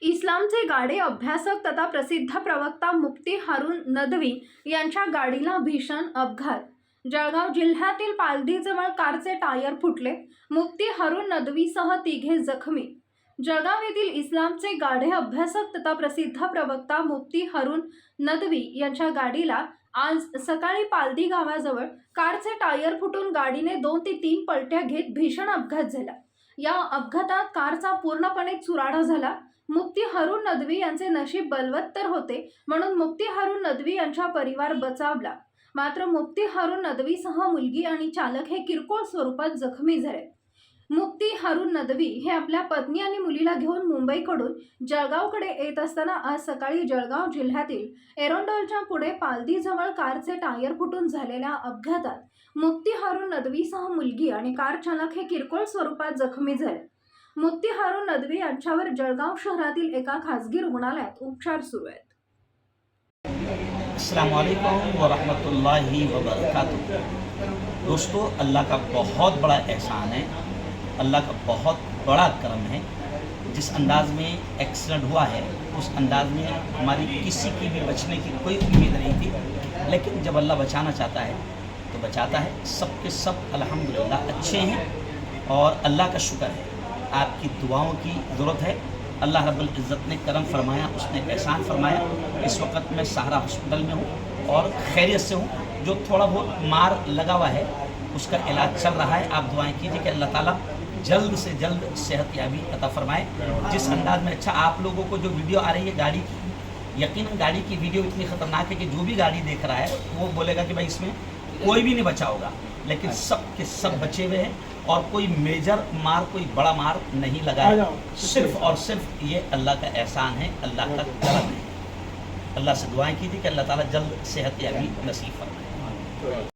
इस्लामचे गाडे अभ्यासक तथा प्रसिद्ध प्रवक्ता मुफ्ती हारून नदवी यांच्या गाडीला भीषण अपघात। जळगाव जिल्ह्यातील पालदीजवळ कारचे टायर फुटले। मुफ्ती हारून नदवीसह तिघे जखमी। जळगाव येथील इस्लामचे गाढे अभ्यासक तथा प्रसिद्ध प्रवक्ता मुफ्ती हारून नदवी यांच्या गाडीला आज सकाळी पालदी गावाजवळ कारचे टायर फुटून गाडीने 2 ते 3 पलट्या घेत भीषण अपघात झाला। या अपघातात कारचा पूर्णपणे चुराडा झाला। मुफ्ती हारून नदवी यांचे नशीब बलवत्तर होते म्हणून मुफ्ती हारून नदवी यांचा परिवार बचावला। मात्र मुफ्ती हारून नदवीसह मुलगी आणि चालक हे किरकोळ स्वरूपात जखमी झाले। मुफ्ती हारून नदवी हे आपल्या पत्नी आणि मुलीला घेऊन मुंबईकडून जळगावकडे येत असताना आज सकाळी जळगाव जिल्ह्यातील एरोंडोलच्या पुढे पालदीजवळ कारचे टायर फुटून झालेल्या अपघातात मुफ्ती हारून नदवीसह मुलगी आणि कार चालक हे किरकोळ स्वरूपात जखमी झाले। मुफ्ती हारून नदवी यांच्यावर जळगाव शहरातील एका खासगी रुग्णालयात उपचार सुरू आहेत। अस्सलाम वालेकुम व रहमतुल्लाहि व बरकातुहू। दोस्तों, अल्लाह का बहुत बड़ा एहसान है, अल्लाह का बहुत बड़ा करम है। जिस अंदाज में एक्सीडेंट हुआ है उस अंदाज में हमारी किसी की भी बचने की कोई उम्मीद नहीं थी, लेकिन जब अल्लाह बचाना चाहता है तो बचाता है। सब के सब अल्हम्दुलिल्लाह अच्छे हैं और अल्लाह का शुक्र है। आपकी दुआओं की ज़रूरत है। अल्लाह रब्बुल इज़्ज़त ने करम फरमाया, उसने एहसान फरमाया। इस वक्त मैं सहारा हॉस्पिटल में हूँ और खैरियत से हूँ। जो थोड़ा बहुत मार लगा हुआ है उसका इलाज चल रहा है। आप दुआएं कीजिए कि अल्लाह ताला जल्द से जल्द सेहतयाबी अता फरमाए। जिस अंदाज में अच्छा आप लोगों को जो वीडियो आ रही है गाड़ी की, यकीनन गाड़ी की वीडियो इतनी ख़तरनाक है कि जो भी गाड़ी देख रहा है वो बोलेगा कि भाई इसमें कोई भी नहीं बचा होगा, लेकिन सब के सब बचे हुए हैं और कोई मेजर मार, कोई बड़ा मार नहीं लगा है। सिर्फ और सिर्फ ये अल्लाह का एहसान है, अल्लाह का करम है। अल्लाह से दुआएं कीजिए कि अल्लाह ताला जल्द सेहतयाबी नसीब फरमाए।